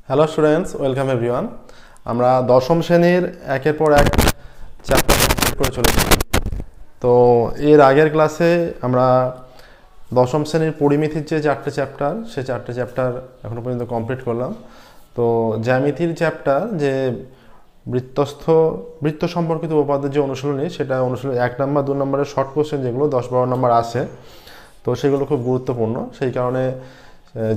Hello students, welcome everyone. আমরা দশম শ্রেণীর একের পর এক চ্যাপ্টার কমপ্লিট করে চলেছি। তো এর আগের ক্লাসে আমরা দশম শ্রেণীর পরিমিতির যে চারটে চ্যাপ্টার, সেই চারটে চ্যাপ্টার এখনও পর্যন্ত কমপ্লিট করলাম। তো জ্যামিতির চ্যাপ্টার যে বৃত্ত সম্পর্কিত উপপাদ্যের যে অনুশীলনী, সেটা অনুশীলনী 1 নম্বর 2 নম্বরের শর্ট কোশ্চেন যেগুলো 10-12 নম্বর আসে, তো সেগুলো খুব গুরুত্বপূর্ণ। সেই কারণে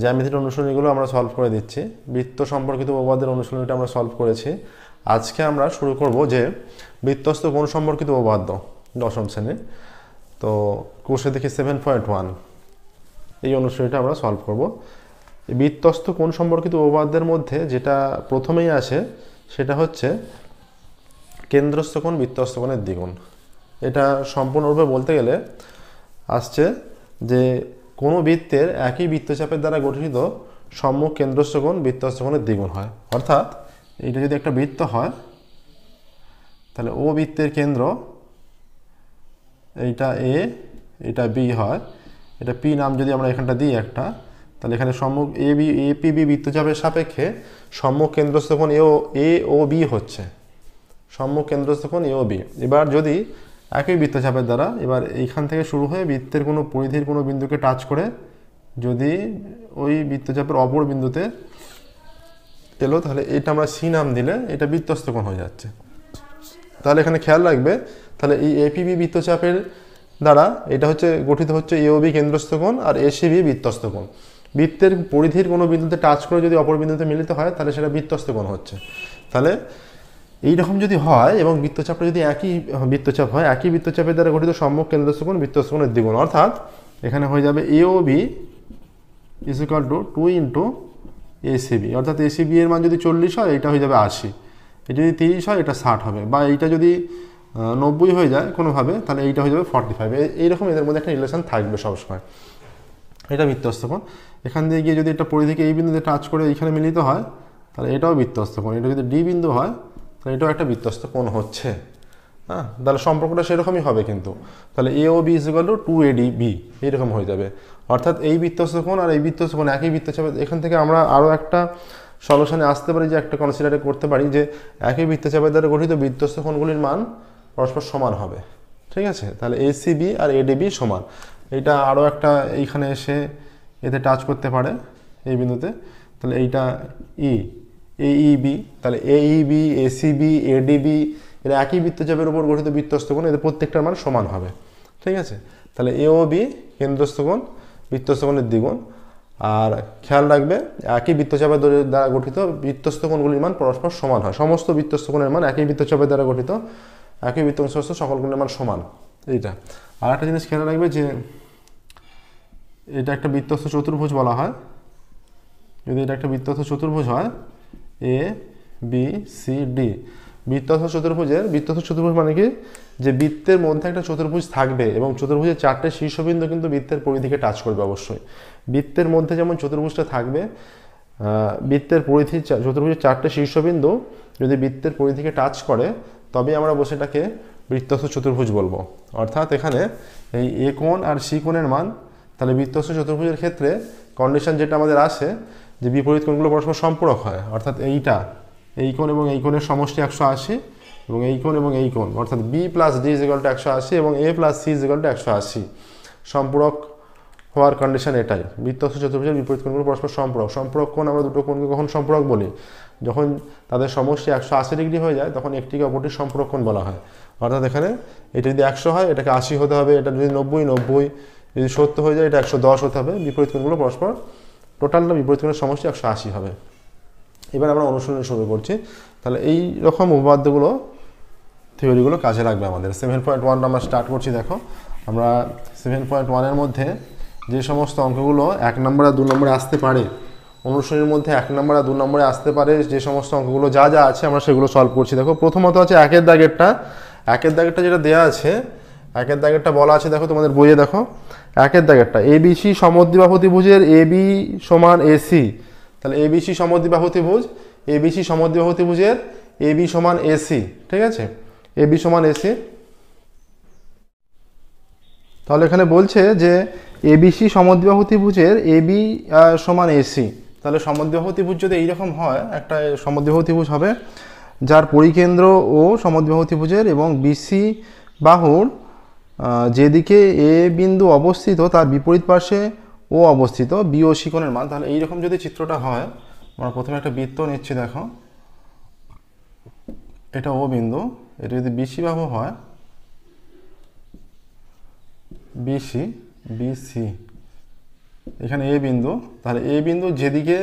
জ্যামিতির অনুশীলনীগুলো আমরা সলভ করে দিচ্ছি। বৃত্ত সম্পর্কিত উপপাদ্যের অনুশীলনীটা আমরা সলভ করেছি। আজকে আমরা শুরু করব যে বৃত্তস্থ কোণ সম্পর্কিত উপপাদ্য দশম শ্রেণী। তো কোর্সে দেখি 7.1 এই অনুশীলনীটা আমরা সলভ করব। বৃত্তস্থ কোণ সম্পর্কিত উপপাদ্যের মধ্যে যেটা প্রথমেই আসে সেটা হচ্ছে কেন্দ্রস্থ কোণ বৃত্তস্থ কোণের দ্বিগুণ। এটা সম্পূর্ণরূপে বলতে গেলে আসছে যে কোনো বৃত্তের একই বৃত্তচাপের দ্বারা গঠিত সম্মুখ কেন্দ্রস্থ কোণ বৃত্তস্থ কোণের দ্বিগুণ হয়। অর্থাৎ এইটা যদি একটা বৃত্ত হয়, তাহলে ও বৃত্তের কেন্দ্র এইটা এ, এটা বি হয়, এটা পি নাম যদি আমরা এখানটা দিই একটা, তাহলে এখানে সম্মুখ এপিবি বৃত্তচাপের সাপেক্ষে সম্মুখ কেন্দ্রস্থ কোণ এ ও বি হচ্ছে সম্মুখ কেন্দ্রস্থ কোণ এ ও বি। এবার যদি একই বৃত্তচাপের দ্বারা, এবার এইখান থেকে শুরু হয়ে বৃত্তের কোনো পরিধির কোনো বিন্দুকে টাচ করে যদি ওই বৃত্তচাপের অপর বিন্দুতে এলো, তাহলে এটা আমরা সি নাম দিলে এটা বৃত্তস্থ কোণ হয়ে যাচ্ছে। তাহলে এখানে খেয়াল রাখবে, তাহলে এই এপিবি বৃত্তচাপের দ্বারা এটা হচ্ছে গঠিত হচ্ছে এওবি কেন্দ্রস্থ কোণ আর এসিবি বৃত্তস্থ কোণ। বৃত্তের পরিধির কোনো বিন্দুতে টাচ করে যদি অপর বিন্দুতে মিলিত হয়, তাহলে সেটা বৃত্তস্থ কোণ হচ্ছে। তাহলে এইরকম যদি হয় এবং বৃত্তচাপটা যদি একই বৃত্তচাপ হয়, একই বৃত্তচাপের দ্বারা গঠিত সম্মুখ কেন্দ্রস্থ কোণ বৃত্তস্থ কোণের দ্বিগুণ, অর্থাৎ এখানে হয়ে যাবে AOB = 2 × ACB। অর্থাৎ ACB এর মান যদি 40 হয়, এটা হয়ে যাবে 80, এটা যদি 30 হয় এটা 60 হবে, বা এইটা যদি 90 হয়ে যায় কোনোভাবে, তাহলে এইটা হয়ে যাবে 45। এইরকম এদের মধ্যে একটা রিলেশন থাকবে সবসময়। এটা বৃত্তস্থ কোণ। এখান দিয়ে গিয়ে যদি এটা পরিধিকে এই বিন্দুতে টাচ করে এইখানে মিলিত হয়, তাহলে এটাও বৃত্তস্থ কোণ। এটা যদি ডি বিন্দু হয়, তাহলে এটাও একটা বৃত্তস্থ কোণ হচ্ছে। হ্যাঁ, তাহলে সম্পর্কটা সেরকমই হবে কিন্তু। তাহলে AOB = 2ADB এইরকম হয়ে যাবে। অর্থাৎ এই বৃত্তস্থ কোণ আর এই বৃত্তস্থ কোণ একই বৃত্তচাপে। এখান থেকে আমরা আরও একটা সলিউশনে আসতে পারি, যে একটা কনসিডার করতে পারি যে একই বৃত্তচাপের দ্বারা গঠিত বৃত্তস্থ কোণগুলির মান পরস্পর সমান হবে। ঠিক আছে, তাহলে ACB আর ADB সমান। এইটা আরও একটা এইখানে এসে এতে টাচ করতে পারে এই বিন্দুতে, তাহলে এইটা AEB, তাহলে AEB, ACB, ADB এরা একই বৃত্তচাপের উপর গঠিত বৃত্তস্থ কোণ, এদের প্রত্যেকটার মান সমান হবে। ঠিক আছে, তাহলে AOB কেন্দ্রস্থ কোণ বৃত্তস্থ কোণের দ্বিগুণ। আর খেয়াল রাখবে, একই বৃত্তচাপের দ্বারা গঠিত বৃত্তস্থ কোণগুলির মান পরস্পর সমান হয়। সমস্ত বৃত্তস্থ কোণের মান একই বৃত্তচাপের দ্বারা গঠিত একই বৃত্তস্থ সকল কোণের মান সমান। এইটা আর একটা জিনিস খেয়াল রাখবে, যে এটা একটা বৃত্তস্থ চতুর্ভুজ বলা হয়। যদি এটা একটা বৃত্তস্থ চতুর্ভুজ হয় ABCD, বৃত্তস্থ চতুর্ভুজ মানে কি, যে বৃত্তের মধ্যে একটা চতুর্ভুজ থাকবে এবং চতুর্ভুজের 4টে শীর্ষবিন্দু কিন্তু বৃত্তের পরিধিকে টাচ করবে অবশ্যই। বৃত্তের মধ্যে যেমন চতুর্ভুজটা থাকবে, বৃত্তের পরিধি চতুর্ভুজের 4টে শীর্ষবিন্দু যদি বৃত্তের পরিধিকে টাচ করে, তবে আমরা বসে এটাকে বৃত্তস্থ চতুর্ভুজ বলবো। অর্থাৎ এখানে এই এ কোণ আর সি কোণের মান, তাহলে বৃত্তস্থ চতুর্ভুজের ক্ষেত্রে কন্ডিশন যেটা আমাদের আসে, যে বিপরীত কোণগুলো পরস্পর সম্পূরক হয়। অর্থাৎ এই কোণ এবং এই কোণের সমষ্টি 180, এবং এই কোণ এবং এই কোণ, অর্থাৎ B + D = 180 এবং A + C = 180 সম্পূরক হওয়ার কন্ডিশন এটাই। বৃত্তস্থ চতুর্ভুজের বিপরীত কোণগুলো পরস্পর সম্পূরক কোণ। আমরা দুটো কোণকে কখন সম্পূরক বলি? যখন তাদের সমষ্টি 180 ডিগ্রি হয়ে যায়, তখন একটিকে অপরটির সম্পূরক কোণ বলা হয়। অর্থাৎ এখানে এটা যদি 100 হয়, এটাকে 80 হতে হবে, এটা যদি 90, যদি 70 হয়ে যায়, এটা 110 হতে হবে। বিপরীত কোণগুলো পরস্পর টোটালটা বিপরীত কোণের সমষ্টি 180 হবে। এবার আমরা অনুশীলন শুরু করছি। তাহলে এই রকম উপপাদ্যগুলো, থিওরিগুলো কাজে লাগবে আমাদের। 7.1 আমরা স্টার্ট করছি। দেখো, আমরা 7.1 এর মধ্যে যে সমস্ত অঙ্কগুলো 1 নম্বর আর 2 নম্বরে আসতে পারে, অনুশীলনের মধ্যে 1 নম্বর আর 2 নম্বরে আসতে পারে যে সমস্ত অঙ্কগুলো যা আছে, আমরা সেগুলো সলভ করছি। দেখো, প্রথমত আছে একের দাগেরটা যেটা দেওয়া আছে, একের দাগেরটা বলা আছে, দেখো তোমাদের বইয়ে দেখো, একের দাগেরটা ABC সমদ্বিবাহু ত্রিভুজের AB = AC। তাহলে ABC সমদ্বিবাহু ত্রিভুজের AB = AC। ঠিক আছে, AB = AC। তাহলে এখানে বলছে যে ABC সমদ্বিবাহু ত্রিভুজের AB = AC। তাহলে সমদ্বিবাহু ত্রিভুজ যদি এইরকম হয়, একটা সমদ্বিবাহু ত্রিভুজ হবে যার পরিকেন্দ্র ও সমদ্বিবাহু ত্রিভুজের এবং বিসি বাহুর যেদিকে এ বিন্দু অবস্থিত তার বিপরীত পার্শ্বে ও অবস্থিত বি ও সি কোণের মান। তাহলে এইরকম যদি চিত্রটা হয়, আমরা প্রথমে একটা বৃত্ত নিচ্ছি, দেখো এটা ও বিন্দু, এটা যদি বিসি বাহু হয়, বিসি বিসি, এখানে এ বিন্দু, তাহলে এ বিন্দু যেদিকে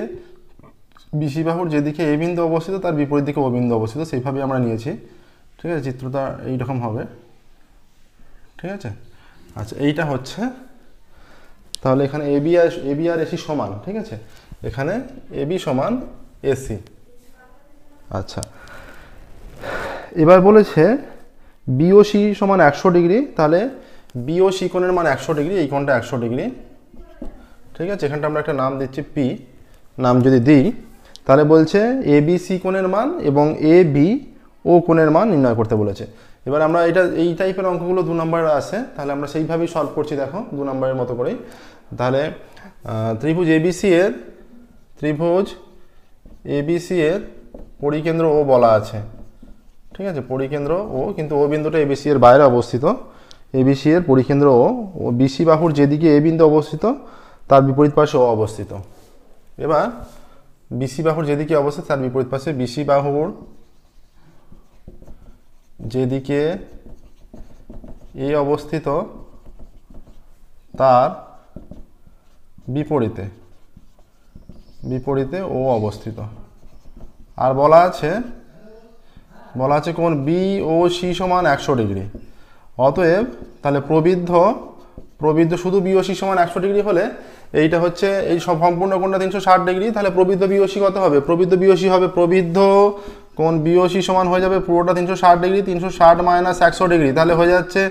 বিসি বাহুর যেদিকে এ বিন্দু অবস্থিত তার বিপরীত দিকে ও বিন্দু অবস্থিত, সেইভাবে আমরা নিয়েছি। ঠিক আছে, চিত্রটা এইরকম হবে। ঠিক আছে, আচ্ছা এইটা হচ্ছে, তাহলে এখানে এবি আর এসি সমান। ঠিক আছে, এখানে এবি সমান এসি। আচ্ছা, এবার বলেছে বিওসি সমান 100 ডিগ্রি, তাহলে বিওসি কোণের মান 100 ডিগ্রি, এই কোণটা 100 ডিগ্রি। ঠিক আছে, এখানটা আমরা একটা নাম দিচ্ছি পি, নাম যদি দিই তাহলে বলছে এবিসি কোণের মান এবং এ বি ও কোণের মান নির্ণয় করতে বলেছে। এবার আমরা এই টাইপের অঙ্কগুলো 2 নম্বর আসে, তাহলে আমরা সেইভাবেই সলভ করছি, দেখো 2 নম্বরের মতো করেই। তাহলে ত্রিভুজ এবিসি এর পরিকেন্দ্র ও বলা আছে। ঠিক আছে, পরিকেন্দ্র ও, কিন্তু ও বিন্দুটা এবিসি এর বাইরে অবস্থিত। এবিসি এর পরিকেন্দ্র ও বিসি বাহুর যেদিকে এ বিন্দু অবস্থিত তার বিপরীত পাশে ও অবস্থিত। এবার বিসি বাহুর যেদিকে অবস্থিত তার বিপরীত পাশে বিসি বাহুর যেদিকে এ অবস্থিত তার বিপরীতে ও অবস্থিত। আর বলা আছে কোণ বি ও সি সমান 100 ডিগ্রি। অতএব তাহলে প্রবৃদ্ধ শুধু বি ও সি সমান 100 ডিগ্রি হলে এইটা হচ্ছে এই সম্পূর্ণ কোণটা 360 ডিগ্রি, তাহলে প্রবৃদ্ধ বি ও সি কত হবে? প্রবৃদ্ধ বি ও সি হবে, প্রবৃদ্ধ কোণ বি ও সি সমান হয়ে যাবে পুরোটা 360 ডিগ্রি, 360 মাইনাস 100 ডিগ্রি, তাহলে হয়ে যাচ্ছে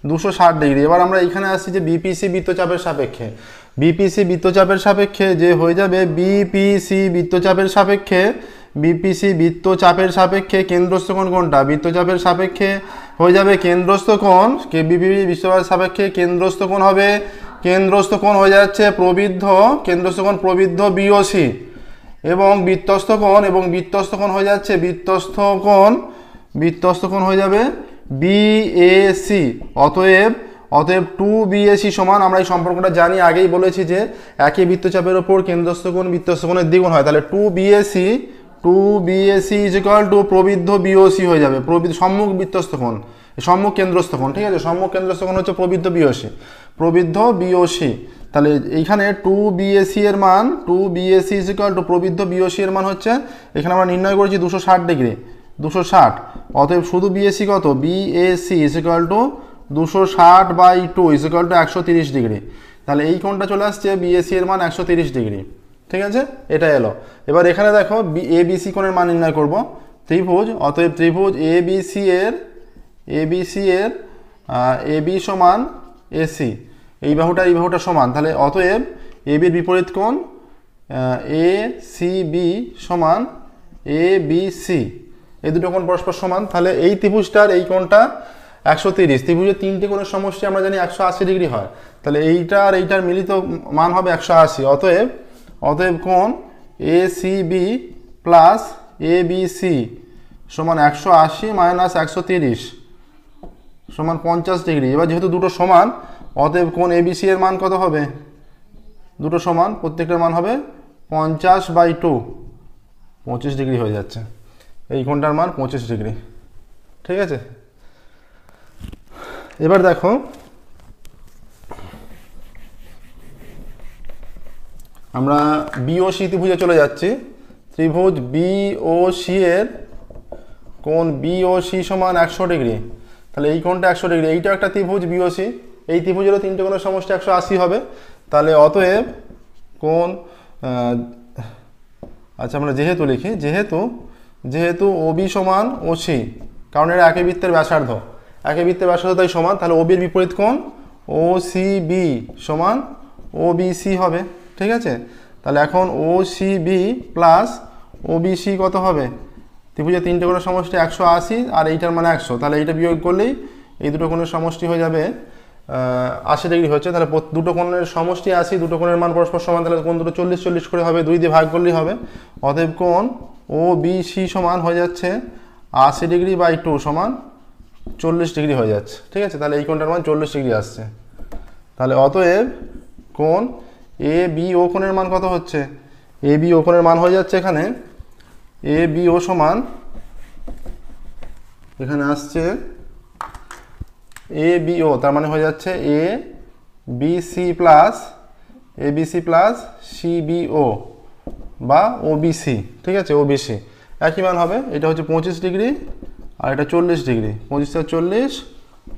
260 ডিগ্রি। এবার আমরা এইখানে আসছি যে বিপিসি বৃত্তচাপের সাপেক্ষে, বিপিসি বৃত্তচাপের সাপেক্ষে যে হয়ে যাবে বিপিসি বৃত্তচাপের সাপেক্ষে কেন্দ্রস্থ কোণ কোনটা? বৃত্তচাপের সাপেক্ষে হয়ে যাবে কেন্দ্রস্থ কোণ, বিপিসি বৃত্তচাপের সাপেক্ষে কেন্দ্রস্থ কোণ হবে, কেন্দ্রস্থ কোণ হয়ে যাচ্ছে কেন্দ্রস্থ কোণ প্রবৃদ্ধ বিওসি, এবং বৃত্তস্থ কোণ হয়ে যাচ্ছে বৃত্তস্থ কোণ হয়ে যাবে বিএসি। অতএব 2BAC সমান, আমরা এই সম্পর্কটা জানি, আগেই বলেছি যে একই বৃত্তচাপের ওপর কেন্দ্রস্থ কোণ বৃত্তস্থ কোণের দ্বিগুণ হয়। তাহলে 2BAC ইজ ইকুয়াল টু প্রবৃদ্ধ বিওসি হয়ে যাবে, সম্মুখ বৃত্তস্থ কোণ, সম্মুখ কেন্দ্রস্থ কোণ। ঠিক আছে, সম্মুখ কেন্দ্রস্থ কোণ হচ্ছে প্রবৃদ্ধ বিওসি। তাহলে এইখানে 2BAC এর মান, 2BAC ইজ ইকুয়াল টু প্রবৃদ্ধ বিওসি এর মান হচ্ছে, এখানে আমরা নির্ণয় করেছি 260 ডিগ্রি, 260। অতএব শুধু বিএসি কত? BAC is equal two 260/2 is equal two 130 degree. তাহলে এই কোণটা চলে আসছে বিএসি এর মান 130 ডিগ্রি। ঠিক আছে, এটা এলো। এবার এখানে দেখো এবিসি কোণের মান নির্ণয় করব, অতএব ত্রিভুজ এবিসি এর এবি সমান এসি, এই বাহুটা সমান। তাহলে অতএব এবির বিপরীত কোণ এসিবি সমান এবিসি, এই দুটো কোণ পরস্পর সমান। তাহলে এই ত্রিভুজটার এই কোণটা 130, ত্রিভুজের 3টে কোণের সমষ্টি আমরা জানি 180 ডিগ্রি হয়, তাহলে এইটা আর এইটার মিলিত মান হবে 180। অতএব কোণ এসিবি প্লাস এবিসি সমান 180 মাইনাস 130 সমান 50 ডিগ্রি। এবার যেহেতু দুটো সমান, অতএব কোণ এবিসি এর মান কত হবে? দুটো সমান, প্রত্যেকটার মান হবে 50/2, 25 ডিগ্রি হয়ে যাচ্ছে। এই কোণটার মান 25 ডিগ্রি। ঠিক আছে, এবার দেখো আমরা বিওসি ত্রিভুজে চলে যাচ্ছি। ত্রিভুজ বিওসি এর কোণ বিওসি সমান 100 ডিগ্রি, তাহলে এই কোণটা 100 ডিগ্রি, এইটা একটা ত্রিভুজ বিওসি, এই ত্রিভুজেরও 3টে কোণের সমষ্টি 180 হবে। তাহলে অতএব কোণ, আচ্ছা আমরা যেহেতু লিখি, যেহেতু ওবি সমান ওসি, কারণ এরা একই বৃত্তের ব্যাসার্ধ, তাই সমান, তাহলে ওবির বিপরীত কোণ ওসিবি সমান ওবিসি হবে। ঠিক আছে, তাহলে এখন ওসিবি প্লাস ওবিসি কত হবে? ত্রিভুজের 3টে কোণের সমষ্টি 180 আর এইটার মানে 100, তাহলে এইটা বিয়োগ করলেই এই দুটো কোণের সমষ্টি হয়ে যাবে 80 ডিগ্রি হচ্ছে, তাহলে দুটো কোণের সমষ্টি 80, দুটো কোণের মান পরস্পর সমান, তাহলে কোণ দুটো 40-40 করে হবে, 2 দিয়ে ভাগ করলেই হবে। অতএব কোণ ও বি সি সমান হয়ে যাচ্ছে 80 ডিগ্রি বাই 2 সমান 40 ডিগ্রি হয়ে যাচ্ছে। ঠিক আছে, তাহলে এই কোণটার মান 40 ডিগ্রি আসছে। তাহলে অতএব কোণ এ বি ও কোণের মান কত হচ্ছে? এ বি ও কোণের মান হয়ে যাচ্ছে এখানে এ বি ও সমান, এখানে আসছে এ বি ও, তার মানে হয়ে যাচ্ছে A B C plus C B O বা ও বি সি। ঠিক আছে, ও বি সি একই মান হবে। এটা হচ্ছে 25 ডিগ্রি আর এটা 40 ডিগ্রি, 25 আর 40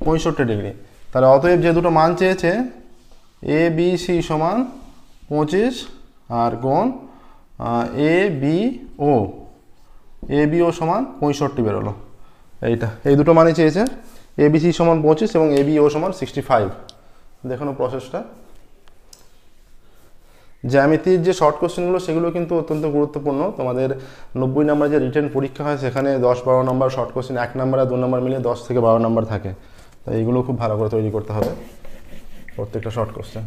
65 ডিগ্রি। তাহলে অতএব যে দুটো মান চেয়েছে এ বি সি সমান 25 আর কোণ এ বি ও সমান 65 বেরোলো। এই দুটো মানই চেয়েছে, এ বি সি সমান 25 এবং এ বি ও সমান 65। দেখানো প্রসেসটা। জ্যামিতির যে শর্ট কোশ্চেনগুলো সেগুলো কিন্তু অত্যন্ত গুরুত্বপূর্ণ। তোমাদের 90 নম্বর যে রিটেন পরীক্ষা হয় সেখানে 10-12 নম্বর শর্ট কোশ্চেন, 1 নম্বর আর 2 নম্বর মিলিয়ে 10 থেকে 12 নম্বর থাকে। তাই এইগুলো খুব ভালো করে তৈরি করতে হবে প্রত্যেকটা শর্ট কোশ্চেন।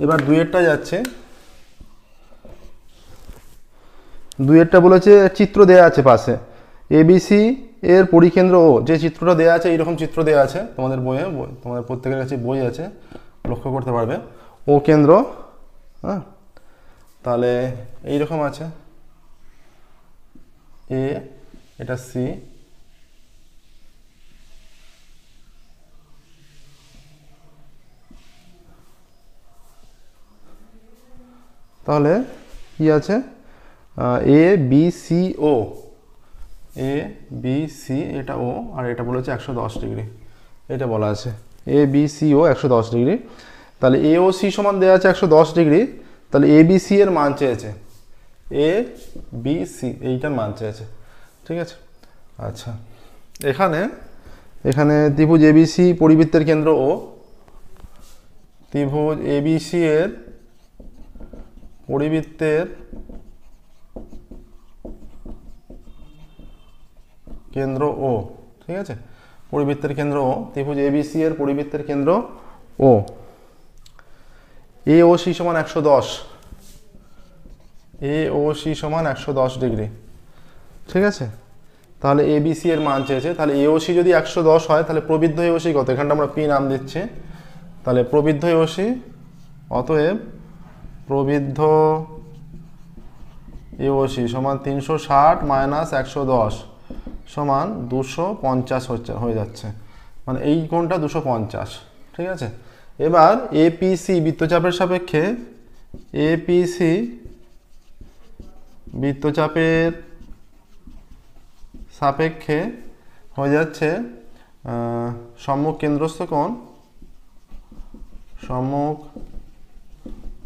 এবার দুইয়েরটা যাচ্ছে। দুইয়েরটা বলেছে চিত্র দেয়া আছে পাশে, এবিসি এর পরিকেন্দ্র ও, যে চিত্রটা দেয়া আছে এইরকম চিত্র দেয়া আছে তোমাদের বইয়ে, তোমাদের প্রত্যেকের কাছে বই আছে, লক্ষ্য করতে পারবে। ও কেন্দ্র, হ্যাঁ, তাহলে এইরকম আছে এ, এটা সি, তাহলে কি আছে এ বি সি ও, এ বি সি এটা ও, আর এটা বলেছে 110 ডিগ্রি, এটা বলা আছে এ বি সি ও 110 ডিগ্রি। তাহলে এ ও সি সমান দেওয়া আছে 110 ডিগ্রি, তাহলে এ বি সি এর মান চেয়েছে, এ বি সি এইটার মান চেয়েছে। ঠিক আছে, আচ্ছা এখানে ত্রিভুজ এবিসি পরিবৃত্তের কেন্দ্র ও, ত্রিভুজ এবিসি এর পরিবৃত্তের কেন্দ্র ও। ঠিক আছে, পরিবৃত্তের কেন্দ্র ও, ত্রিভুজ এবিসি এর পরিবৃত্তের কেন্দ্র ও, এ ও সি সমান 110, এ ও সি সমান 110 ডিগ্রি। ঠিক আছে, তাহলে এ বি সি এর মান চেয়েছে, তাহলে এ ও সি যদি 110 হয় তাহলে প্রবৃদ্ধ এ ও সি কত? এখানটা আমরা পি নাম দিচ্ছি, তাহলে প্রবৃদ্ধ এ ও সি, অতএব প্রবৃদ্ধ এ ও সি সমান 360 মাইনাস 110 সমান 250 হয়ে যাচ্ছে, মানে এই কোণটা 250। ঠিক আছে, এবার এপিসি বৃত্তচাপের সাপেক্ষে, এপিসি বৃত্তচাপের সাপেক্ষে হয়ে যাচ্ছে সম্মুখ কেন্দ্রস্থ কোণ, সম্মুখ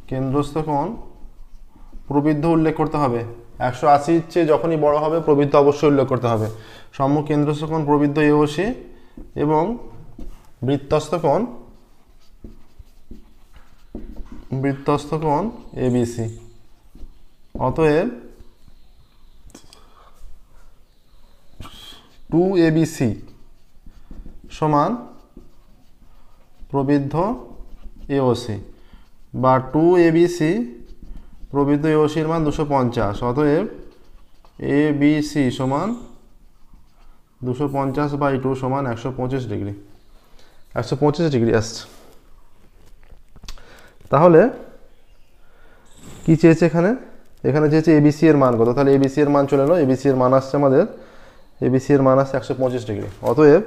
কেন্দ্রস্থ কোণ প্রবৃদ্ধ উল্লেখ করতে হবে। 180 চেয়ে যখনই বড় হবে প্রবৃদ্ধ অবশ্যই উল্লেখ করতে হবে। সম্মুখ কেন্দ্রস্থ কোণ প্রবৃদ্ধ এ ও সি এবং বৃত্তস্থ কোণ এবিসি। অতএব 2ABC সমান প্রবৃদ্ধ এওসি বা 2ABC প্রবৃদ্ধ এওসির মান 250। অতএব ABC সমান 250/2 সমান 125 ডিগ্রি, 125 ডিগ্রি আসছে। তাহলে কি চেয়েছে এখানে চেয়েছে এবিসি এর মান কত? তাহলে এবিসি এর মান চলে এলো, এবিসি এর মান আসছে আমাদের, এবিসি এর মান আসছে 125 ডিগ্রি। অতএব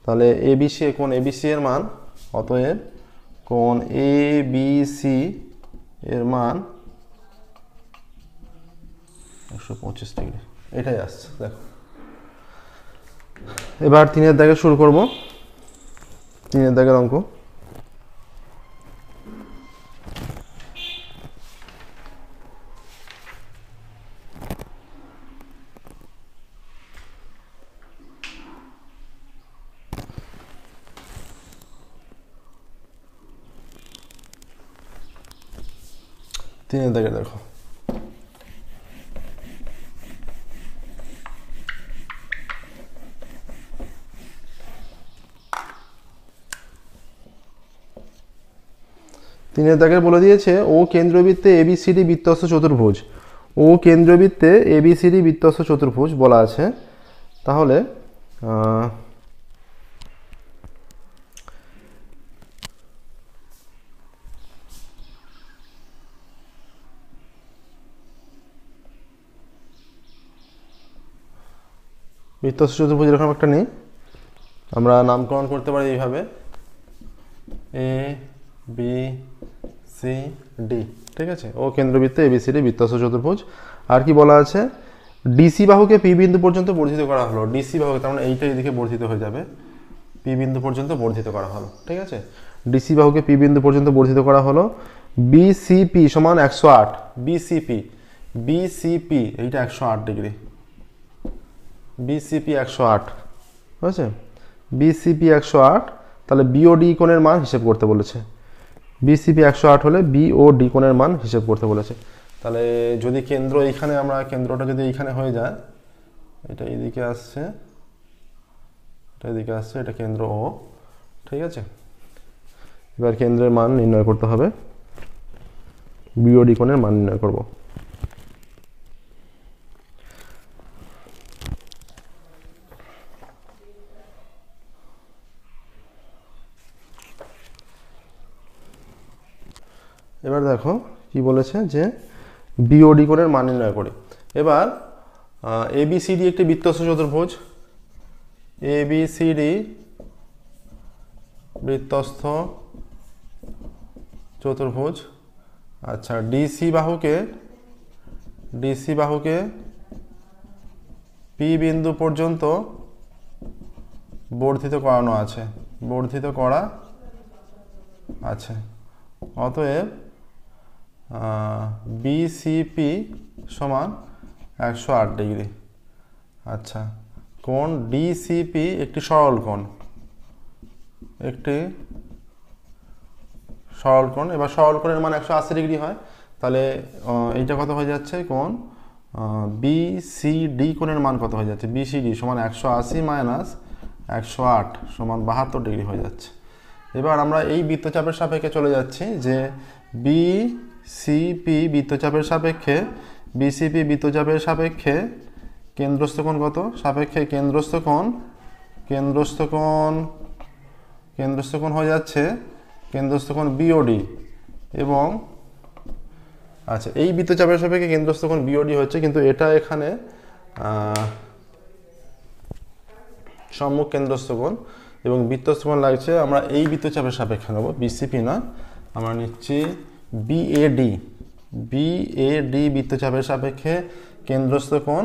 তাহলে এবিসি কোণ এবিসি এর মান, অতএব কোণ এবিসি এর মান 125 ডিগ্রি, এটাই আসছে। দেখো এবার 3-এর দাগে শুরু করব, 3-এর দাগের অঙ্ক। তিনের দাগে দেখো, তিনের দাগে 3 দাগে বলে দিয়েছে ও কেন্দ্রবৃত্তে এবিসিডি বৃত্তস্থ চতুর্ভুজ, ও কেন্দ্রবৃত্তে এবিসিডি বৃত্তস্থ চতুর্ভুজ বলা আছে। তাহলে বৃত্তস্থ চতুর্ভুজ এরকম একটা নেই, আমরা নামকরণ করতে পারি এইভাবে এ বি সি ডি, ঠিক আছে। ও কেন্দ্রবৃত্তে এবিসিডি বৃত্তস্থ চতুর্ভুজ। আর কি বলা আছে, ডিসি বাহুকে পি বিন্দু পর্যন্ত বর্ধিত করা হলো। ডিসি বাহুকে তার মানে এইটা এদিকে বর্ধিত হয়ে যাবে, পি বিন্দু পর্যন্ত বর্ধিত করা হলো, ঠিক আছে। ডিসি বাহুকে পি বিন্দু পর্যন্ত বর্ধিত করা হলো। বিসিপি সমান 108, বিসিপি এইটা 108 ডিগ্রি, বিসিপি 108, ঠিক আছে। বিসিপি 108, তাহলে বিওডি কোণের মান হিসেব করতে বলেছে। বিসিপি 108 হলে বিওডি কোণের মান হিসেব করতে বলেছে। তাহলে যদি কেন্দ্র এইখানে, আমরা কেন্দ্রটা যদি এইখানে হয়ে যায়, এটা এইদিকে আসছে, এটা এদিকে আসছে, এটা কেন্দ্র ও, ঠিক আছে। এবার কেন্দ্রের মান নির্ণয় করতে হবে, বিওডি কোণের মান নির্ণয় করব। এবার দেখো কি বলেছে যে বিওডি কোণের মান নির্ণয় করি। এবার এবিসিডি একটি বৃত্তস্থ চতুর্ভুজ, এবিসিডি বৃত্তস্থ চতুর্ভুজ। আচ্ছা, ডিসি বাহুকে পি বিন্দু পর্যন্ত বর্ধিত করানো আছে, বর্ধিত করা আছে। অতএব বিসিপি সমান 108 ডিগ্রি। আচ্ছা, কোণ ডিসিপি একটি সরল কোণ, একটি সরল কোণ। এবার সরল কোণের মান 180 ডিগ্রি হয়, তাহলে এইটা কত হয়ে যাচ্ছে, কোণ বিসিডি কোণের মান কত হয়ে যাচ্ছে, বিসিডি সমান 180 মাইনাস 108 সমান 72 ডিগ্রি হয়ে যাচ্ছে। এবার আমরা এই বৃত্তচাপের সাপেক্ষে চলে যাচ্ছি যে বিসিপি বৃত্তচাপের সাপেক্ষে, বিসিপি বৃত্তচাপের সাপেক্ষে কেন্দ্রস্থ কোণ কত, সাপেক্ষে কেন্দ্রস্থ কোণ হয়ে যাচ্ছে কেন্দ্রস্থ কোণ বিওডি। এবং আচ্ছা, এই বৃত্তচাপের সাপেক্ষে কেন্দ্রস্থ কোণ বিওডি হচ্ছে, কিন্তু এটা এখানে সম্মুখ কেন্দ্রস্থ কোণ এবং বৃত্তস্থ কোণ লাগছে। আমরা এই বৃত্তচাপের সাপেক্ষে নেব, বিসিপি না, আমরা নিচ্ছি বিএডি বৃত্তচাপের সাপেক্ষে কেন্দ্রস্থ কোণ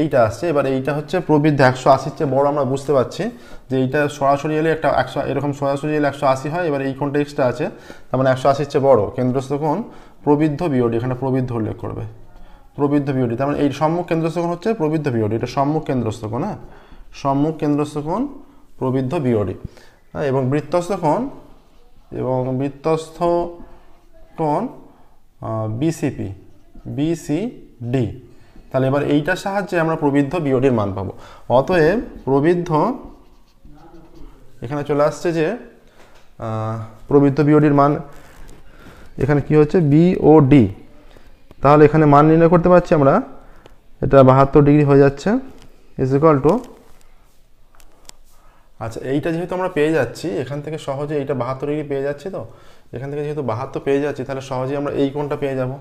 এইটা আসছে। এবার এইটা হচ্ছে প্রবৃদ্ধি 180-র চেয়ে বড়, আমরা বুঝতে পারছি যে এইটা সরাসরি এলে একটা 100, এরকম সরাসরি এলে 180 হয়। এবার এই কোণটা এক্সট্রা আছে, তার মানে 180-র চেয়ে বড় কেন্দ্রস্থ কোণ প্রবৃদ্ধ বিওডি, এখানে প্রবৃদ্ধ উল্লেখ করবে, প্রবৃদ্ধ বিওডি। তার মানে এই সম্মুখ কেন্দ্রস্থ কোণ হচ্ছে প্রবৃদ্ধ বিওডি, এটা সম্মুখ কেন্দ্রস্থ কোণ, হ্যাঁ, সম্মুখ কেন্দ্রস্থ কোণ প্রবৃদ্ধ বিওডি। এবং বৃত্তস্থ কোণ বিসিডি। তাহলে এবার এইটার সাহায্যে আমরা প্রবৃদ্ধ বিওডির মান পাবো। অতএব প্রবৃদ্ধ, এখানে চলে আসছে যে প্রবৃদ্ধ বিওডির মান এখানে কি হচ্ছে, বিওডি। তাহলে এখানে মান নির্ণয় করতে পারছি আমরা, এটা 72 ডিগ্রি হয়ে যাচ্ছে, ইজ ইকুয়াল টু, আচ্ছা এইটা যেহেতু আমরা পেয়ে যাচ্ছি এখান থেকে সহজে, এইটা 72 ডিগ্রি পেয়ে যাচ্ছি, তো এখান থেকে যেহেতু 72 পেয়ে যাচ্ছি, তাহলে সহজেই আমরা এই কোণটা পেয়ে যাব।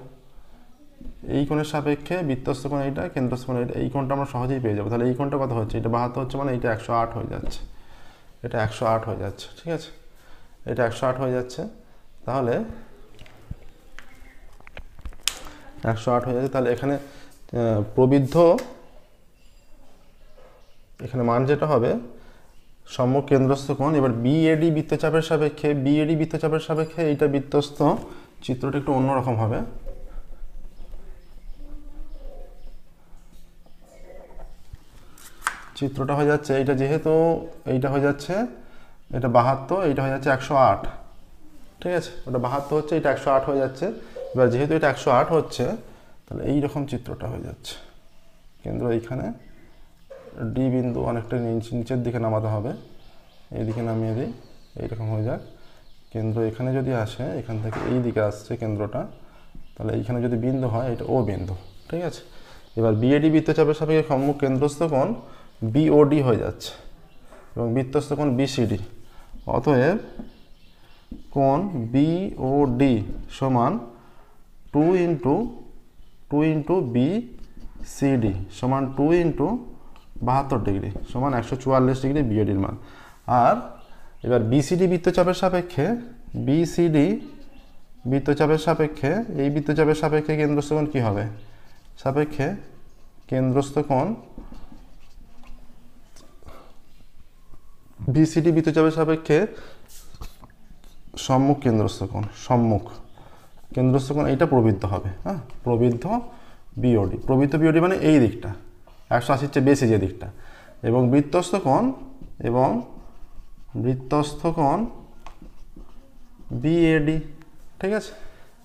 এই কোণের সাপেক্ষে বৃত্তস্থ কোণ এইটা, কেন্দ্রস্থ কোণ এইটা, এই কোণটা আমরা সহজেই পেয়ে যাবো। তাহলে এই কোণটা কত হচ্ছে, এটা 72 হচ্ছে, মানে এটা 108 হয়ে যাচ্ছে, এটা 108 হয়ে যাচ্ছে, ঠিক আছে, এটা 108 হয়ে যাচ্ছে। তাহলে 108 হয়ে যাচ্ছে, তাহলে এখানে প্রবৃদ্ধ, এখানে মান যেটা হবে সম্মুখ কেন্দ্রস্থ কোণ। এবার বিএডি বৃত্তচাপের সাপেক্ষে এইটা বৃত্তস্থ, চিত্রটা একটু অন্যরকম হবে। চিত্রটা হয়ে যাচ্ছে, এইটা যেহেতু এইটা হয়ে যাচ্ছে, এটা 72, এইটা হয়ে যাচ্ছে 108, ঠিক আছে, ওটা 72 হচ্ছে, এটা 108 হয়ে যাচ্ছে। এবার যেহেতু এটা 108 হচ্ছে, তাহলে এইরকম চিত্রটা হয়ে যাচ্ছে। কেন্দ্র এইখানে, ডি বিন্দু অনেকটা নিচের দিকে নামাতে হবে, এইদিকে নামিয়ে দিই, এইরকম হয়ে যাক। কেন্দ্র এখানে যদি আসে, এখান থেকে এই দিকে আসছে কেন্দ্রটা, তাহলে এইখানে যদি বিন্দু হয় এটা ও বিন্দু, ঠিক আছে। এবার বিএডি বৃত্তচাপের সাপেক্ষে সম্মুখ কেন্দ্রস্থ কোণ বিওডি হয়ে যাচ্ছে এবং বৃত্তস্থ কোণ বিসিডি। অতএব কোণ বিওডি সমান 2 ইন্টু বিসিডি সমান 2 ইন্টু 72 ডিগ্রি সমান 144 ডিগ্রি বিওডির মান। আর এবার বিসিডি বৃত্তচাপের সাপেক্ষে, বিসিডি বৃত্তচাপের সাপেক্ষে, এই বৃত্তচাপের সাপেক্ষে কেন্দ্রস্থ কোণ কী হবে? সাপেক্ষে কেন্দ্রস্থ কোণ বিসিডি বৃত্তচাপের সাপেক্ষে সম্মুখ কেন্দ্রস্থ কোণ, সম্মুখ কেন্দ্রস্থ কোণ এইটা প্রবৃদ্ধ হবে। হ্যাঁ, প্রবৃদ্ধ বিওডি, প্রবৃদ্ধ বিওডি মানে এই দিকটা 180 চেয়ে বেশি যে দিকটা, এবং বৃত্তস্থ কোণ বিএডি, ঠিক আছে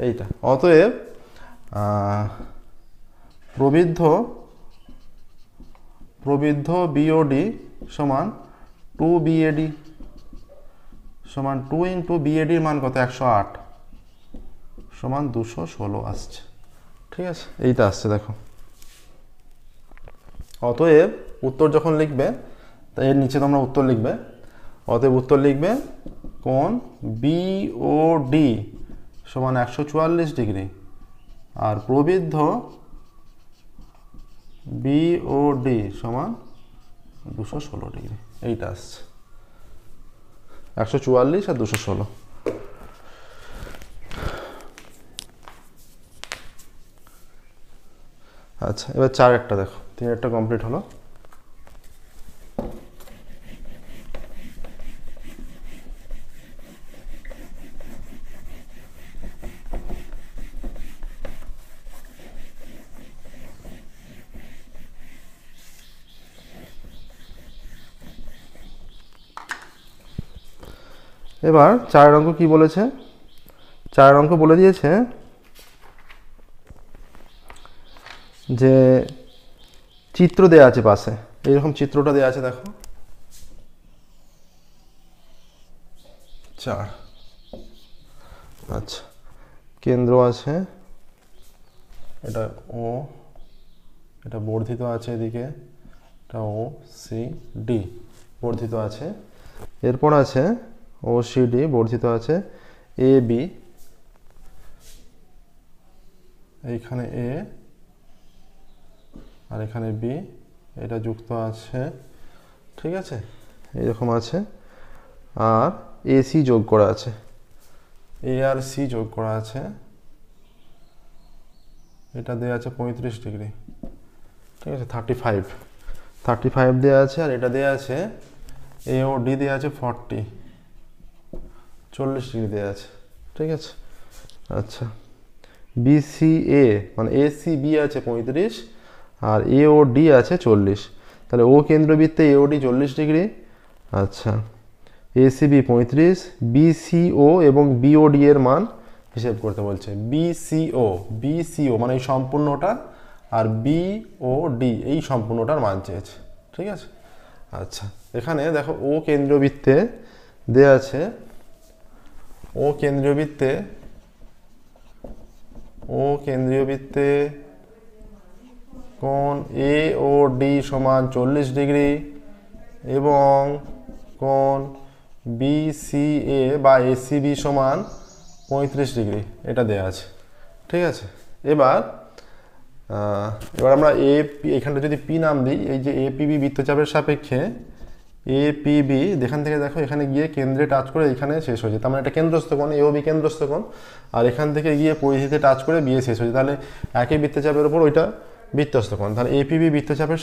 এইটা। অতএব প্রবৃদ্ধ বিওডি সমান 2 বিএডি সমান 2 ইন্টু বিএডির মান কত? 108 সমান 216 আসছে, ঠিক আছে এইটা আসছে দেখো। অতএব উত্তর যখন লিখবে, তাই এর নিচে তোমরা উত্তর লিখবে। অতএব উত্তর লিখবে কোণ বিওডি সমান 144 ডিগ্রি আর প্রবৃদ্ধ বিওডি সমান 216 ডিগ্রি, এইটা আসছে 144 আর 216। আচ্ছা, এবার 4 দেখো, 3 কমপ্লিট হলো। এবার 4 অঙ্ক কি বলেছে? 4 অঙ্ক বলে দিয়েছে যে চিত্র দেয়া আছে পাশে, এইরকম চিত্রটা দেয়া আছে দেখো 4। আচ্ছা, কেন্দ্র আছে, এটা ও, এটা বর্ধিত আছে এদিকে, এটা ও সি ডি বর্ধিত আছে, এরপর আছে ও সি ডি বর্ধিত আছে, এ বি, এইখানে এ আর এখানে বি, এটা যুক্ত আছে, ঠিক আছে এইরকম আছে। আর এসি যোগ করা আছে, এ আর সি যোগ করা আছে, এটা দেওয়া আছে 35 ডিগ্রি, ঠিক আছে 35 দেওয়া আছে। আর এটা দেওয়া আছে এ ও ডি দেওয়া আছে 40 ডিগ্রি দেওয়া আছে, ঠিক আছে। আচ্ছা, বিসিএ মানে এসি বি আছে 35 আর এ ও ডি আছে 40, তাহলে ও কেন্দ্রবৃত্তে এ ও ডি 40 ডিগ্রি। আচ্ছা, এসিবি 35, বিসিও এবং বিওডি এর মান হিসেব করতে বলছে। বিসিও মানে এই সম্পূর্ণটা, আর বিওডি এই সম্পূর্ণটার মান চেয়েছে, ঠিক আছে। আচ্ছা, এখানে দেখো ও কেন্দ্রবৃত্তে দেয়া আছে, ও কেন্দ্রীয়বৃত্তে কোণ এ ও ডি সমান 40 ডিগ্রি এবং কোণ বিসিএ বা এসিবি সমান 35 ডিগ্রি, এটা দেওয়া আছে, ঠিক আছে। এবার আমরা এখানটা যদি পি নাম দিই, এই যে এপিবি বৃত্তচাপের সাপেক্ষে এপিবি, এখান থেকে দেখো এখানে গিয়ে কেন্দ্রে টাচ করে এখানে শেষ হয়েছে, তার মানে এটা কেন্দ্রস্থ কোণ, এওবি কেন্দ্রস্থ কোণ, আর এখান থেকে গিয়ে পরিধিতে টাচ করে বিয়ে শেষ হয়েছে, তাহলে একই বৃত্তচাপের উপর ওইটা বৃত্তস্থ কোণ। তাহলে এপিবি বৃত্তচাপের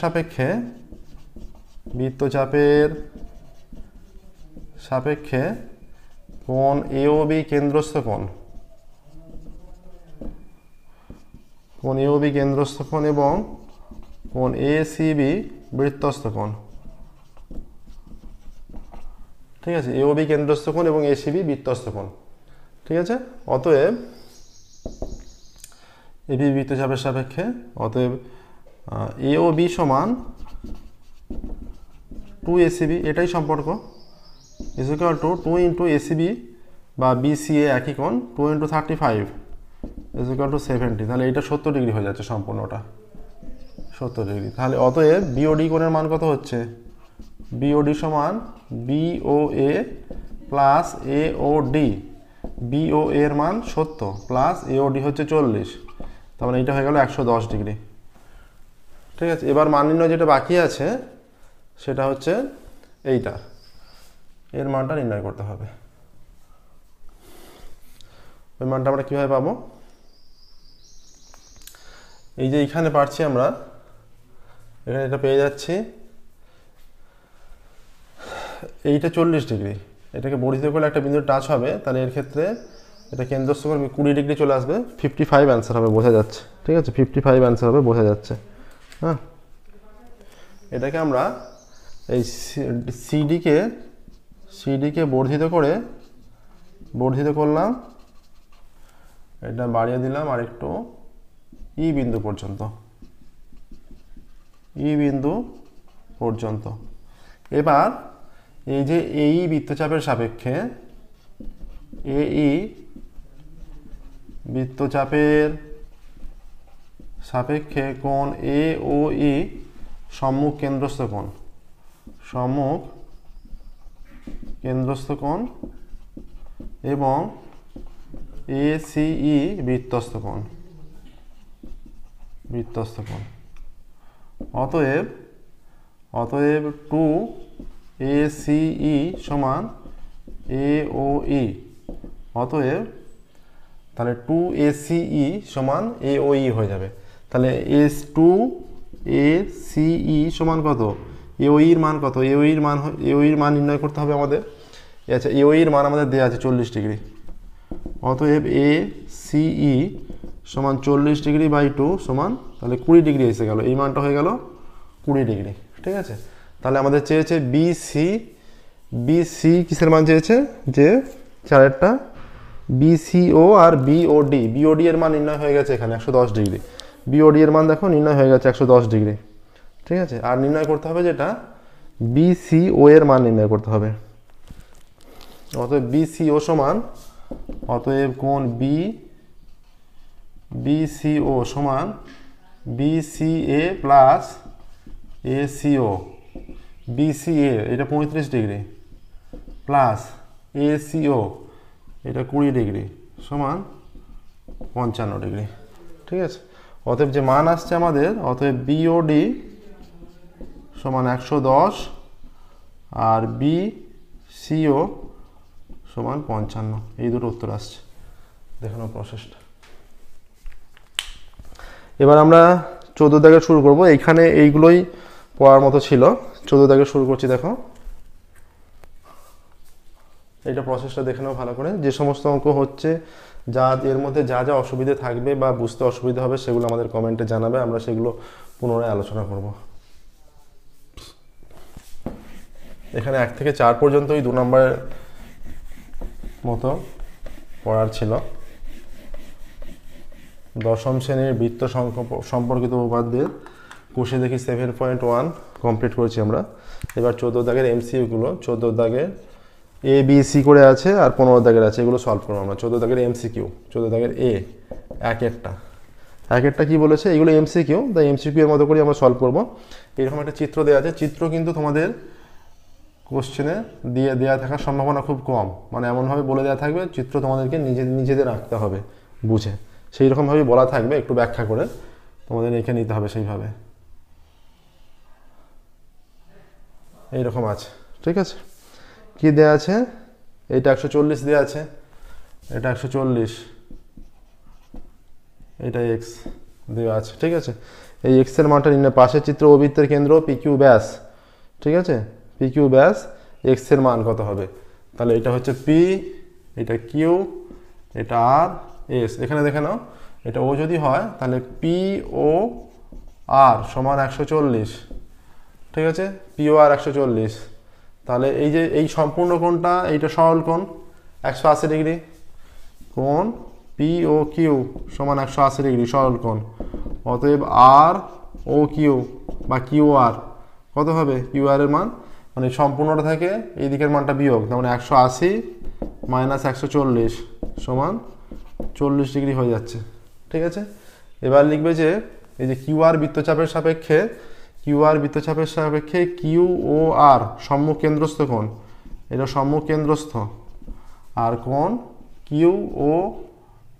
সাপেক্ষে কোণ এওবি কেন্দ্রস্থ কোণ এবং কোণ এসিবি বৃত্তস্থ কোণ, ঠিক আছে। এওবি কেন্দ্রস্থ কোণ এবং এসিবি বৃত্তস্থ কোণ, ঠিক আছে। অতএব এবি বৃত্তচাপের সাপেক্ষে, অতএব এওবি সমান 2 এসিবি, এটাই সম্পর্ক, is equal two 2 into ACB বা বিসিএ একই কোণ, 2 × 35 = 70, তাহলে এটা 70 ডিগ্রি হয়ে যাচ্ছে সম্পূর্ণটা 70 ডিগ্রি। তাহলে অতএব বিওডি কোণের মান কত হচ্ছে? বিওডি সমান বিওএ প্লাস এওডি। বিও এর মান 70 প্লাস এওডি হচ্ছে 40, তার মানে এটা হয়ে গেল 110 ডিগ্রি। ঠিক আছে, এবার মান নির্ণয় যেটা বাকি আছে সেটা হচ্ছে এইটা, এর মানটা নির্ণয় করতে হবে। ওই মানটা আমরা কীভাবে পাবো? এই যে এইখানে পাচ্ছি আমরা, এখানে এটা পেয়ে যাচ্ছি, এইটা 40 ডিগ্রি, এটাকে বর্ধিত করলে একটা বিন্দু টাচ হবে, তাহলে এর ক্ষেত্রে এটা কেন্দ্রস্থ করে 20 ডিগ্রি চলে আসবে, 55 অ্যান্সার হবে, বোঝা যাচ্ছে। ঠিক আছে, 55 অ্যান্সার হবে, বোঝা যাচ্ছে। হ্যাঁ, এটাকে আমরা এই সিডিকে বর্ধিত করলাম, এটা বাড়িয়ে দিলাম আর একটু ই বিন্দু পর্যন্ত। এবার এই যে এই বৃত্তচাপের সাপেক্ষে কোণ এ ও ই সম্মুখ কেন্দ্রস্থ কোণ এবং এসিই বৃত্তস্থ কোণ। অতএব 2ACE সমান AOE। অতএব তাহলে 2ACE সমান AOE হয়ে যাবে। তাহলে S2ACE সমান কত? AOE এর মান কত? AOE এর মান নির্ণয় করতে হবে আমাদের। আচ্ছা, AOE এর মান আমাদের দেওয়া আছে 40 ডিগ্রি। অতএব ACE সমান 40 ডিগ্রি বাই 2 সমান, তাহলে 20 ডিগ্রি এসে গেল, এই মানটা হয়ে গেল 20 ডিগ্রি। ঠিক আছে, তাহলে আমাদের চেয়েছে বিসি কিসের মান চেয়েছে? যে চারেরটা বিসিও আর বিওডি এর মান নির্ণয় হয়ে গেছে এখানে 110 ডিগ্রি। বিওডি এর মান দেখো নির্ণয় হয়ে গেছে 110 ডিগ্রি। ঠিক আছে, আর নির্ণয় করতে হবে যেটা বিসিও এর মান নির্ণয় করতে হবে। অতএব বিসিও সমান, অতএব কোণ বিসিও সমান বিসিএ প্লাস এসিও। বিসিএ এটা 35 ডিগ্রি প্লাস এসিও এটা 20 ডিগ্রি সমান 55 ডিগ্রি। ঠিক আছে, অতএব যে মান আসছে আমাদের, অতএব বিওডি সমান 110 আর বিসিও সমান 55। এই দুটো উত্তর আসছে। দেখুন প্রসেসটা। এবার আমরা 14 দাগে শুরু করব। এইখানে এইগুলোই পড়ার মতো ছিল। 14 দাগে শুরু করছি। দেখো এইটা প্রসেসটা দেখে নাও ভালো করে। যে সমস্ত অঙ্ক হচ্ছে, এর মধ্যে যা অসুবিধা থাকবে বা বুঝতে অসুবিধা হবে সেগুলো আমাদের কমেন্টে জানাবে, আমরা সেগুলো পুনরায় আলোচনা করব। এখানে 1 থেকে 4 পর্যন্তই 2 নম্বরের মতো পড়ার ছিল। দশম শ্রেণীর বৃত্ত সম্পর্কিত উপপাদ্যের কোষে দেখি 7.1 কমপ্লিট করেছি আমরা। এবার 14 দাগের এমসিকিউগুলো, 14 দাগের এ বি সি করে আছে আর 15 দাগের আছে, এগুলো সলভ করবো আমরা। 14 দাগের এমসিকিউ, 14 দাগের এক একটা কি বলেছে, এগুলো এমসিকিউ, তাই এমসিকিউ এর মতো করে আমরা সলভ করবো। এরকম একটা চিত্র দেওয়া আছে। চিত্র কিন্তু তোমাদের কোশ্চেনে দেওয়া থাকার সম্ভাবনা খুব কম, মানে এমনভাবে বলে দেওয়া থাকবে চিত্র তোমাদেরকে নিজেদের আঁকতে হবে বুঝে, সেই রকমভাবেই বলা থাকবে, একটু ব্যাখ্যা করে তোমাদের এঁকে নিতে হবে সেইভাবে। এইরকম আছে। ঠিক আছে, কি দেওয়া আছে? এটা 140 দেওয়া আছে, এটা 140, এটা এক্স দেওয়া আছে। ঠিক আছে, এই এক্স এর মানটা নির্ণয়। পাশের চিত্র অবৃত্তের কেন্দ্র পিকিউ ব্যাস। ঠিক আছে, পিকিউ ব্যাস, এক্স এর মান কত হবে? তাহলে এটা হচ্ছে পি, এটা কিউ, এটা আর, এস। এখানে দেখে নাও, এটা ও যদি হয় তাহলে পি ও আর সমান 140। ঠিক আছে, পি ও আর 140। তাহলে এই যে এই সম্পূর্ণ কোণটা, এইটা সরল কোণ 180 ডিগ্রি। কোণ পি ও কিউ সমান 180 ডিগ্রি সরল কোণ। অতএব আর ও কিউ বা কিউ আর কত হবে? কিউ আর এর মান, মানে সম্পূর্ণটা থেকে এই দিকের মানটা বিয়োগ, তার মানে 180 মাইনাস 140 সমান 40 ডিগ্রি হয়ে যাচ্ছে। ঠিক আছে, এবার লিখবে যে এই যে কিউ আর বৃত্তচাপের সাপেক্ষে কিউ ও আর সম্মুখ কেন্দ্রস্থ কোণ, এটা সম্মুখ কেন্দ্রস্থ, আর কোণ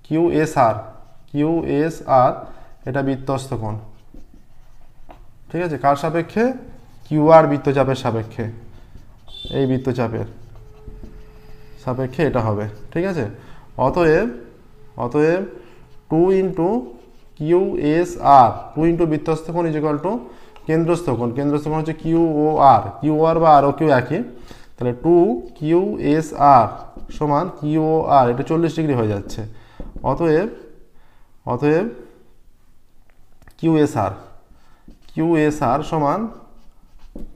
কিউ এস আর এটা বৃত্তস্থ কোণ। ঠিক আছে, কার সাপেক্ষে? কিউ আর বৃত্তচাপের সাপেক্ষে, এই বৃত্তচাপের সাপেক্ষে এটা হবে। ঠিক আছে, অতএব 2 ইন্টু কিউ এস আর, 2 ইন্টু বৃত্তস্থ কোণ ইজ ইকুয়াল টু কেন্দ্রস্থ কোণ হচ্ছে কিউ ও আর বা আর ও কিউ একই, তাহলে 2 কিউ এস আর সমান কিউ ও আর, এটা 40 ডিগ্রি হয়ে যাচ্ছে। অতএব কিউ এস আর সমান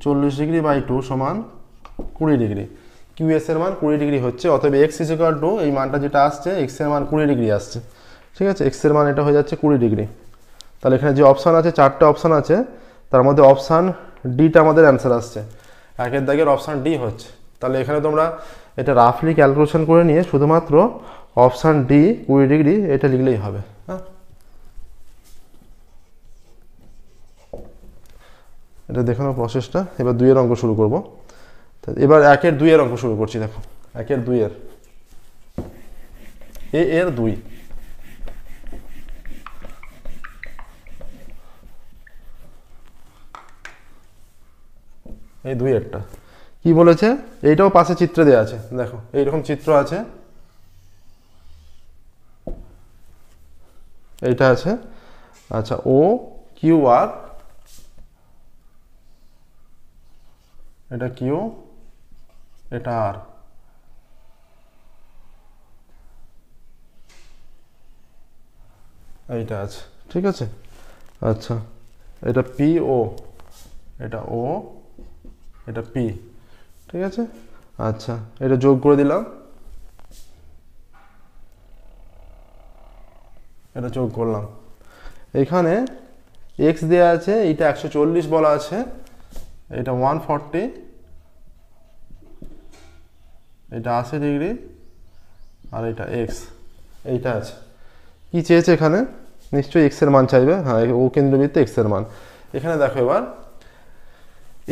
40 ডিগ্রি বাই 2 সমান 20 ডিগ্রি। কিউ এস এর মান 20 ডিগ্রি হচ্ছে। অতএব এক্স ইজ ইকুয়াল টু, এই মানটা যেটা আসছে এক্স এর মান 20 ডিগ্রি আসছে। ঠিক আছে, এক্স এর মান এটা হয়ে যাচ্ছে 20 ডিগ্রি। তাহলে এখানে যে অপশান আছে, 4টে অপশান আছে, তার মধ্যে অপশান ডিটা আমাদের অ্যান্সার আসছে, একের দাগের অপশান ডি হচ্ছে। তাহলে এখানে তোমরা এটা রাফলি ক্যালকুলেশন করে নিয়ে শুধুমাত্র অপশান ডি 20 ডিগ্রি এটা লিখলেই হবে। হ্যাঁ, এটা দেখানোর প্রসেসটা। এবার 2 এর অঙ্ক শুরু করব। এবার 1-এর 2 এর অঙ্ক শুরু করছি। দেখো 1-এর 2 এর এর 2, এই 2 এরটা কি বলেছে, এইটাও পাশে চিত্রে দেওয়া আছে। দেখো এইরকম চিত্র আছে, এইটা আছে। আচ্ছা, ও কিউ আর, এটা কিউ, এটা আর, এইটা আছে। ঠিক আছে, আচ্ছা এটা পি ও, এটা ও, এটা পি। ঠিক আছে, আচ্ছা এটা যোগ করে দিলাম, এটা যোগ করলাম। এখানে এক্স দেওয়া আছে, এইটা 140 বলা আছে, এটা 140, এটা 80 ডিগ্রি, আর এটা এক্স, এইটা আছে। কি চেয়েছে এখানে? নিশ্চয়ই এক্স এর মান চাইবে। হ্যাঁ, ও কেন্দ্রবৃত্তে এক্স এর মান। এখানে দেখো এবার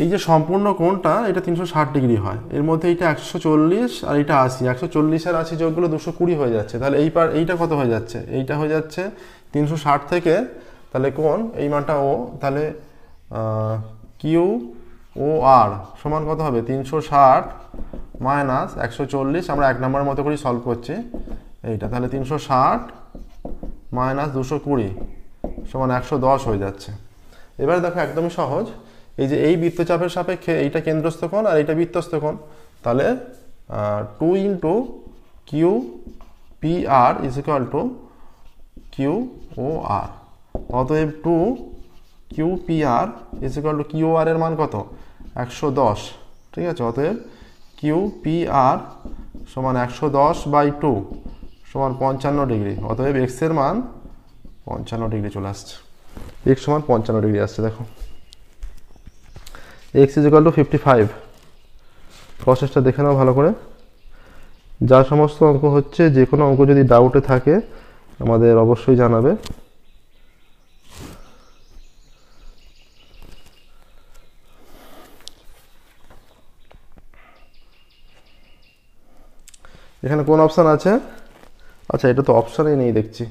এই যে সম্পূর্ণ কোণটা, এটা 360 ডিগ্রি হয়, এর মধ্যে এইটা 140 আর এটা 80, 140 আর 80 যোগগুলো 220 হয়ে যাচ্ছে। তাহলে এইটা কত হয়ে যাচ্ছে? এইটা হয়ে যাচ্ছে 360 থেকে, তাহলে কোণ এই মানটা ও, তাহলে কিউ ও আর সমান কত হবে? 360 মাইনাস 140, আমরা 1 নম্বরের মতো করে সলভ করছি এইটা। তাহলে 360 মাইনাস 220 সমান 110 হয়ে যাচ্ছে। এবারে দেখো একদমই সহজ, এই যে এই বৃত্তচাপের সাপেক্ষে এইটা কেন্দ্রস্থ কোণ আর এইটা বৃত্তস্থ কোণ, তাহলে 2 into Q P R is equal to Q O R. অতএব 2 Q P R is equal to Q R এর মান কত? 110। ঠিক আছে, অতএব কিউ পি আর সমান 110 বাই 2 সমান 55 ডিগ্রি। অতএব এক্স এর মান 55 ডিগ্রি চলে আসছে। এক্স সমান 55 ডিগ্রি আসছে। দেখো এক্স ইজ ইকুয়াল টু 55। প্রসেসটা দেখে নাও ভালো করে। যা সমস্ত অঙ্ক হচ্ছে, যে কোনো অঙ্ক যদি ডাউটে থাকে আমাদের অবশ্যই জানাবে। এখানে কোন অপশান আছে? আচ্ছা, এটা তো অপশানই নেই দেখছি।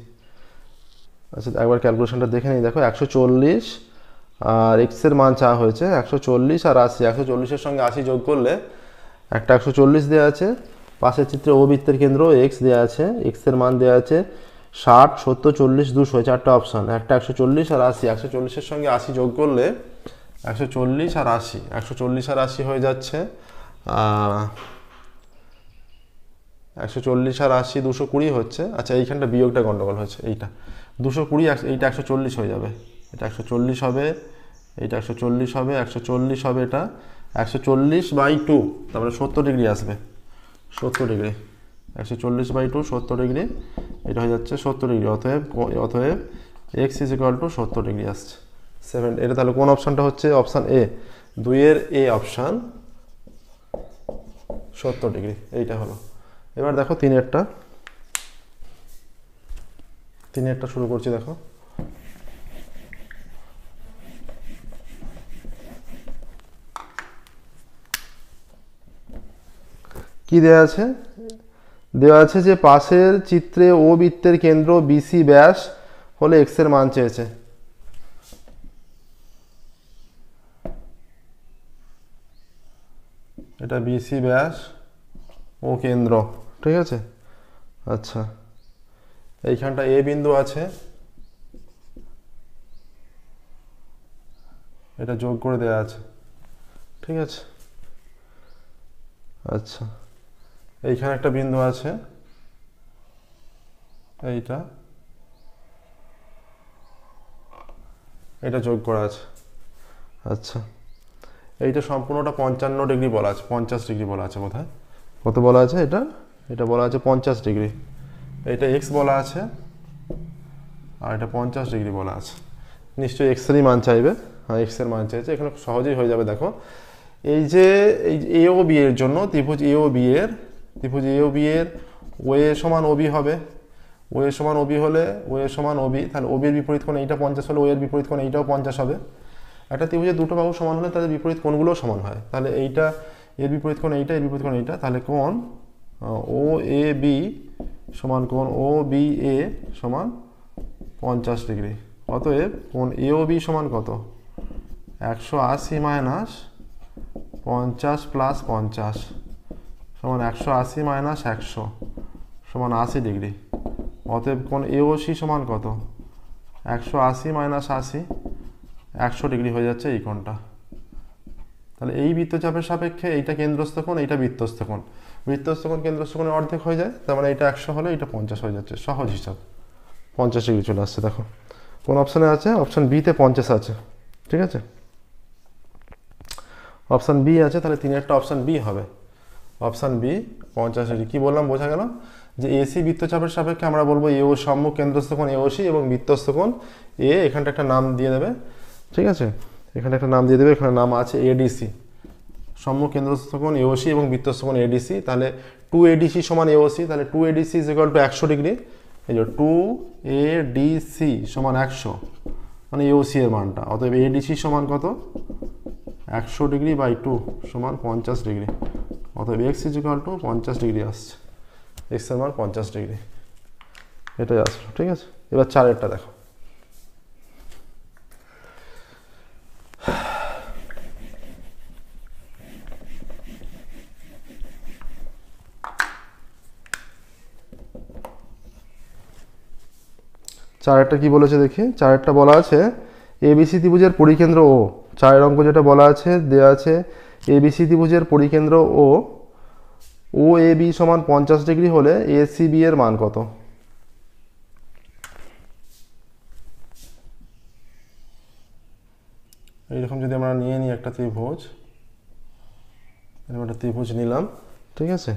আচ্ছা একবার ক্যালকুলেশনটা দেখে নিই। দেখো 140 আর এক্স এর মান চাওয়া হয়েছে 140 আর 80। 140-এর সঙ্গে 80 যোগ করলে একটা 140 দেওয়া আছে, পাশের চিত্রে ও বৃত্তের কেন্দ্র এক্স দেওয়া আছে, এক্স এর মান দেওয়া আছে 60, 70, 40, 200, 4টা অপশান। একটা 140 আর 80, 140-এর সঙ্গে 80 যোগ করলে 140 আর 80, 140 আর 80 হয়ে যাচ্ছে 140 আর 80 220 হচ্ছে। আচ্ছা এইখানটা বিয়োগটা গন্ডগোল হয়েছে, এইটা 220, এইটা 140 হয়ে যাবে, এটা 140 হবে, এইটা 140 হবে, 140 হবে, এটা 140 বাই 2, তারপরে 70 ডিগ্রি আসবে, 70 ডিগ্রি, 140 বাই 2 70 ডিগ্রি, এটা হয়ে যাচ্ছে 70 ডিগ্রি। অতএব x is equal two 70 degree আসছে। 7, এটা তাহলে কোন অপশানটা হচ্ছে? অপশান এ, 2 এর এ অপশান 70 ডিগ্রি, এইটা হলো। এবার দেখো তিনেরটা শুরু করছি। দেখো কি দেওয়া আছে? দেওয়া আছে যে পাশের চিত্রে ও বৃত্তের কেন্দ্র বিসি ব্যাস হলে এক্স এর মান চেয়েছে। এটা বিসি ব্যাস ও কেন্দ্র, ঠিক আছে। আচ্ছা, এইখানটা এ বিন্দু আছে, এটা যোগ করে দেওয়া আছে, ঠিক আছে। আচ্ছা, এইখানে একটা বিন্দু আছে, এটা যোগ করা আছে। আচ্ছা, এইটা সম্পূর্ণটা 55 ডিগ্রি বলা আছে, 50 ডিগ্রি বলা আছে বোধহয়। কত বলা আছে? এটা বলা আছে 50 ডিগ্রি। এইটা এক্স বলা আছে আর এটা 50 ডিগ্রি বলা আছে। নিশ্চয়ই এক্স এরই মান চাইবে। হ্যাঁ, এক্স এর মান চাইছে। এখানে সহজেই হয়ে যাবে। দেখো এই যে এ ও বি এর জন্য ত্রিভুজ এ ও বি এর ও এ সমান ও বি হবে। ও এ সমান ও বি হলে ও এ সমান ও বি, তাহলে ও বি এর বিপরীত কোণ এইটা 50 হলে ও এর বিপরীত কোণ এইটাও 50 হবে। একটা ত্রিভুজের দুটো বাহু সমান হলে তাদের বিপরীত কোণগুলোও সমান হয়। তাহলে এইটা এর বিপরীত কোণ এইটা, এর বিপরীত কোণ এইটা, তাহলে কোণ ও এ বি সমান কোণ ও বি এ সমান 50 ডিগ্রি। অতএব কোণ এ ও বি সমান কত? 180 মাইনাস 50 প্লাস 50 সমান 180 মাইনাস 100 সমান 80 ডিগ্রি। অতএব কোণ এ ও সি সমান কত? 180 মাইনাস 80, 100 ডিগ্রি হয়ে যাচ্ছে এই কোণটা। তাহলে এই বৃত্তচাপের সাপেক্ষে এইটা কেন্দ্রস্থ কোণ, এইটা বৃত্তস্থ কোণ। বৃত্তস্থ কোণ কেন্দ্রস্থ কোণের অর্ধেক হয়ে যায়, তার মানে এটা 100 হলে এটা 50 হয়ে যাচ্ছে। সহজ হিসাব, 50 ডিগ্রি চলে আসছে। দেখো কোন অপশানে আছে? অপশান বিতে 50 আছে, ঠিক আছে। অপশান বি আছে, তাহলে তিনেরটা অপশান বি হবে। Option B 50 degree. কী বললাম বোঝা গেল? যে এসি বৃত্তচাপের সাপেক্ষে আমরা বলবো এ ও সম্মুখ কেন্দ্রস্থ কোণ এ ও সি এবং বৃত্তস্থ কোণ এ। এখানটা একটা নাম দিয়ে দেবে, ঠিক আছে। এখানে একটা নাম দিয়ে দেবে, এখানে নাম আছে এডিসি। সম্মুখ কেন্দ্রস্থ কোণ এ ও সি এবং বৃত্তস্থ কোণ এডিসি। তাহলে 2 এডিসি সমান এ ও সি, তাহলে 2 ADC is equal two 100 degree. এই যে 2 এডিসি সমান 100, মানে এ ও সি এর মানটা। অতএব এডিসি সমান কত? 100 ডিগ্রি বাই 2 সমান 50 ডিগ্রি। অতএব x is equal two 50 degree আসছে। এক্স এর মান 50 ডিগ্রি, এটাই আসলো, ঠিক আছে। এবার চারেরটা দেখো। চারেরটা কি বলেছে দেখি। চারেরটা বলা আছে এবিসি ত্রিভুজের পরিকেন্দ্র ও। চারের অঙ্ক যেটা বলা আছে, দেওয়া আছে এবিসি ত্রিভুজের পরিকেন্দ্র ও এ বি সমান 50 ডিগ্রি হলে এ সি বি এর মান কত? এইরকম যদি আমরা নিয়ে নিই একটা ত্রিভুজ, এরকম একটা ত্রিভুজ নিলাম, ঠিক আছে।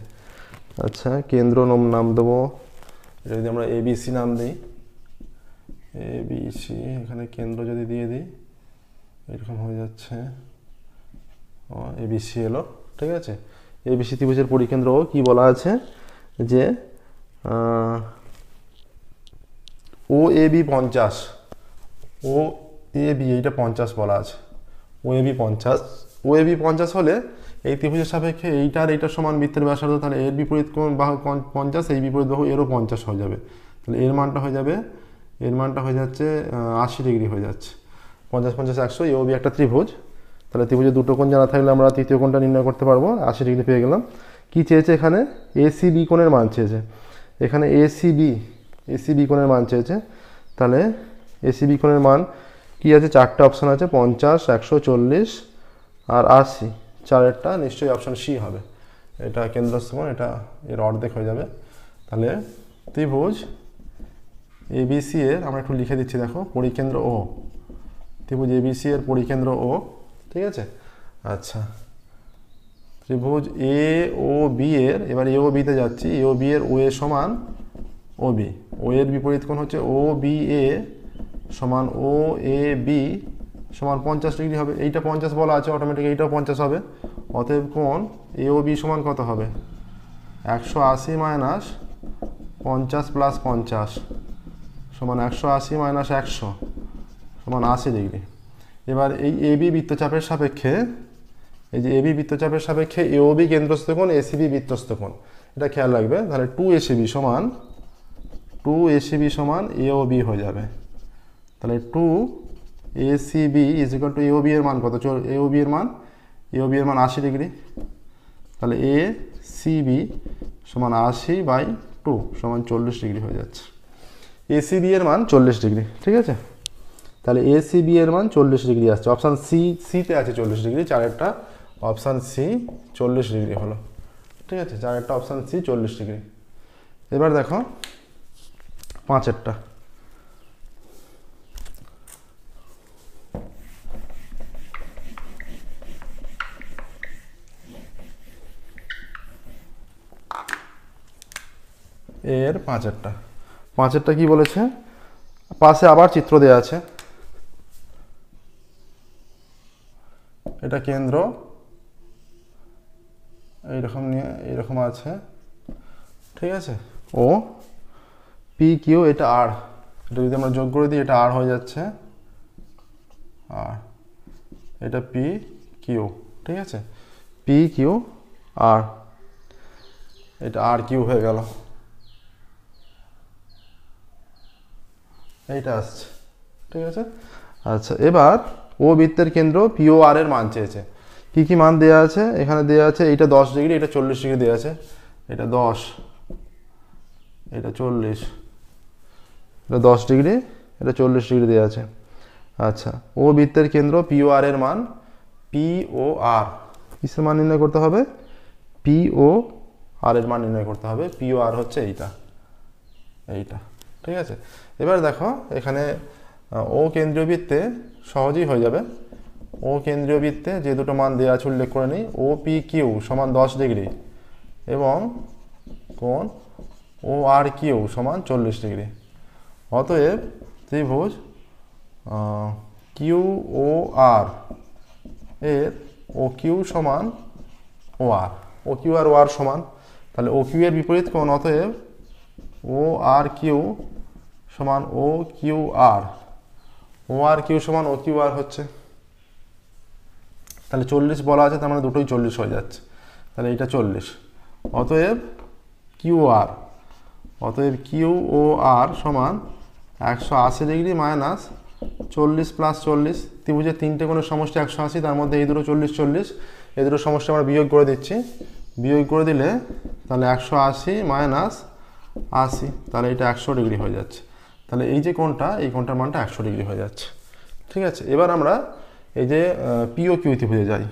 আচ্ছা, কেন্দ্র নাম দেবো, এটা যদি আমরা এবিসি নাম দিই, এবিসি, এখানে কেন্দ্র যদি দিয়ে দিই এরকম হয়ে যাচ্ছে, এবিসি এলো, ঠিক আছে। এবিসি ত্রিভুজের পরিকেন্দ্র ও কি বলা আছে যে ও A B 50, O A B এইটা 50 বলা আছে। ও A B 50, O A B 50 হলে এই ত্রিভুজের সাপেক্ষে এইটা আর এইটার সমান বৃত্তের ব্যাসার্ধ, তাহলে এর বিপরীত কোণ বাহু 50, এই বিপরীত বাহু এরও 50 হয়ে যাবে। তাহলে এর মানটা হয়ে যাচ্ছে 80 ডিগ্রি হয়ে যাচ্ছে। 50 50 100, এও বি একটা ত্রিভুজ। তাহলে ত্রিভুজের দুটো কোণ জানা থাকলে আমরা তৃতীয় কোণটা নির্ণয় করতে পারবো। 80 ডিগ্রি পেয়ে গেলাম। কি চেয়েছে এখানে? এসিবি কোণের মান চেয়েছে। এখানে এসিবি কোণের মান চেয়েছে। তাহলে এসিবি কোণের মান কি আছে? চারটে অপশান আছে, 50, 140 আর 80। চারেরটা নিশ্চয়ই অপশান সি হবে। এটা কেন্দ্রস্থ কোণ, এটা এর অর্ধেক হয়ে যাবে। তাহলে ত্রিভুজ এবিসি এর আমরা একটু লিখে দিচ্ছি, দেখো, পরিকেন্দ্র ও। ত্রিভুজ এবিসি এর পরিকেন্দ্র ও, ঠিক আছে। আচ্ছা, ত্রিভুজ এ ও বি এর, এবার এ ও বিতে যাচ্ছি, এ ও বি এর ও এ সমান ও বি। ও এর বিপরীত কোণ হচ্ছে ও বি এ সমান ও এ বি সমান 50 ডিগ্রি হবে। এইটা 50 বলা আছে, অটোমেটিক এইটাও 50 হবে। অতএব কোণ এ ও বি সমান কত হবে? 180 মাইনাস 50 প্লাস 50 সমান 180 মাইনাস 100 সমান 80 ডিগ্রি। এবার এই এবি বৃত্তচাপের সাপেক্ষে, এই যে এবি বৃত্তচাপের সাপেক্ষে এওবি কেন্দ্রস্থ কোণ, এসিবি বৃত্তস্থ কোণ, এটা খেয়াল রাখবে। তাহলে 2 এসিবি সমান এওবি হয়ে যাবে। তাহলে 2 ACB is equal two AOB এর মান কত? এওবি এর মান 80 ডিগ্রি। তাহলে এসিবি সমান 80/2 সমান 40 ডিগ্রি হয়ে যাচ্ছে। এসিবি এর মান 40 ডিগ্রি, ঠিক আছে। তাহলে এসিবি এর মান 40 ডিগ্রি আসছে। অপশান সিতে আছে 40 ডিগ্রি, চারেরটা অপশান সি 40 ডিগ্রি হলো, ঠিক আছে। চারেরটা অপশান সি 40 ডিগ্রি। এবার দেখো পাঁচেরটা। এর পাঁচেরটা কি বলেছে? পাশে আবার চিত্র দেওয়া আছে। এটা কেন্দ্র এইরকম নিয়ে এইরকম আছে, ঠিক আছে। ও পি কিউ, এটা আর, এটা যদি আমরা যোগ করে দিই এটা আর হয়ে যাচ্ছে, আর এটা পি কিউ, ঠিক আছে। পি কিউ আর, এটা আর কিউ হয়ে গেল, এইটা আসছে, ঠিক আছে। আচ্ছা, এবার ও বৃত্তের কেন্দ্র পিও আর এর মান চেয়েছে। কি কি মান দেওয়া আছে? এখানে দেওয়া আছে এটা 10 ডিগ্রি, এটা 40 ডিগ্রি দেওয়া আছে। এটা 10, এটা 40, এটা 10 ডিগ্রি, এটা 40 ডিগ্রি দেওয়া আছে। আচ্ছা, ও বৃত্তের কেন্দ্র পিও আর এর মান, পিও আর কিসের মান নির্ণয় করতে হবে? পিও আর এর মান নির্ণয় করতে হবে। পিও আর হচ্ছে এইটা, ঠিক আছে। এবার দেখো এখানে ও কেন্দ্রীয় বৃত্তে সহজেই হয়ে যাবে। ও কেন্দ্রীয় বৃত্তে যে দুটো মান দেওয়া আছে উল্লেখ করে নিই। ও পি কিউ সমান 10 ডিগ্রি এবং কোণ ও আর কিউ সমান 40 ডিগ্রি। অতএব ত্রিভুজ কিউ ও আর এর ও কিউ সমান ও আর, ও কিউ আর ও আর সমান। তাহলে ও কিউ এর বিপরীত কোণ, অতএব ও আর কিউ সমান ও কিউ আর, ও আর কিউ সমান ও কিউ আর হচ্ছে। তাহলে 40 বলা আছে, তার মানে দুটোই 40 হয়ে যাচ্ছে। তাহলে এইটা 40। অতএব কিউ ও আর সমান 180 ডিগ্রি মাইনাস 40 প্লাস 40। ত্রিভুজের তিনটে কোণের সমষ্টি 180, তার মধ্যে এই দুটো 40 40, এই দুটো সমষ্টি আমরা বিয়োগ করে দিচ্ছি। বিয়োগ করে দিলে তাহলে 180 মাইনাস 80, তাহলে এটা 100 ডিগ্রি হয়ে যাচ্ছে। তাহলে এই যে কোণটা, এই কোণটার মানটা 100 ডিগ্রি হয়ে যাচ্ছে, ঠিক আছে। এবার আমরা এই যে পিও কিউ ত্রিভুজে যাই।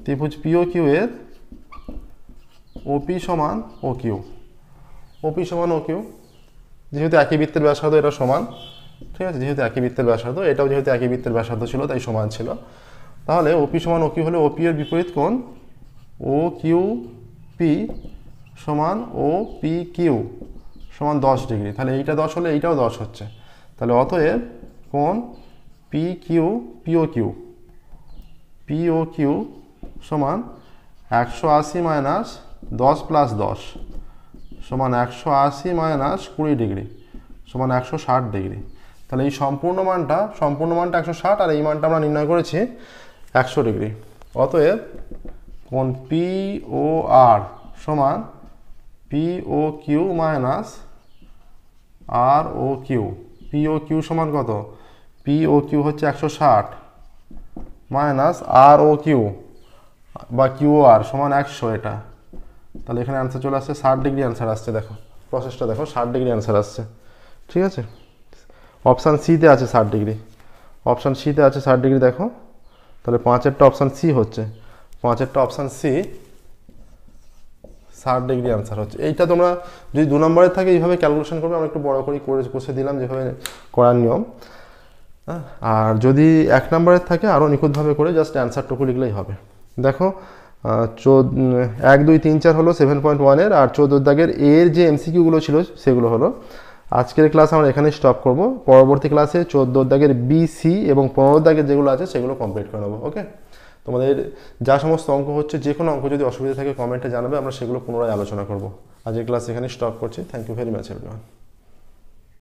ত্রিভুজ পিও কিউ এর ওপি সমান ও কিউ, ওপি সমান ও কিউ, যেহেতু একই বৃত্তের ব্যাসার্ধ এটা সমান, ঠিক আছে। যেহেতু একই বৃত্তের ব্যাসার্ধ, এটাও যেহেতু একই বৃত্তের ব্যাসার্ধ ছিল তাই সমান ছিল। তাহলে ওপি সমান ও কিউ হলে ওপি এর বিপরীত কোণ ও কিউ পি সমান ও পি কিউ সমান 10 ডিগ্রি। তাহলে এইটা 10 হলে এইটাও 10 হচ্ছে। তাহলে অতএব কোণ পি কিউ পিও কিউ সমান 180 মাইনাস 10 প্লাস 10 সমান 180 মাইনাস 20 ডিগ্রি সমান 160 ডিগ্রি। তাহলে এই সম্পূর্ণ মানটা 160, আর এই মানটা আমরা নির্ণয় করেছি 100 ডিগ্রি। অতএব কোণ পি ও আর সমান পি ও কিউ মাইনাস আর O Q. P O Q সমান কত? পি ও কিউ হচ্ছে 160 মাইনাস আর ও কিউ বা কিউ আর সমান 100 এটা। তাহলে এখানে অ্যান্সার চলে আসছে 60 ডিগ্রি অ্যান্সার আসছে। দেখো প্রসেসটা দেখো, 60 ডিগ্রি অ্যান্সার আসছে, ঠিক আছে। অপশান সিতে আছে 60 ডিগ্রি, অপশান সিতে আছে 60 ডিগ্রি। দেখো তাহলে পাঁচেরটা অপশান সি হচ্ছে, পাঁচেরটা অপশান সি 60 ডিগ্রি অ্যান্সার হচ্ছে। এইটা তোমরা যদি 2 নম্বরের থাকে এইভাবে ক্যালকুলেশন করবে, আমরা একটু বড় করে কষে দিলাম যেভাবে করার নিয়ম। আর যদি 1 নম্বরের থাকে আরও নিখুঁতভাবে করে জাস্ট অ্যান্সারটুকু লিখলেই হবে। দেখো 1 2 3 4 হলো 7.1 এর, আর 14 দাগের এর যে এমসিকিউগুলো ছিল সেগুলো হলো। আজকের ক্লাস আমরা এখানে স্টপ করব। পরবর্তী ক্লাসে 14 দাগের বি সি এবং 15 দাগের যেগুলো আছে সেগুলো কমপ্লিট করে নেবো। ওকে, তোমাদের যা সমস্ত অঙ্ক হচ্ছে, যে কোনো অঙ্ক যদি অসুবিধা থাকে কমেন্টে জানাবে, আমরা সেগুলো পুনরায় আলোচনা করব। আজকের ক্লাস এখানে স্টপ করছি। Thank you very much everyone.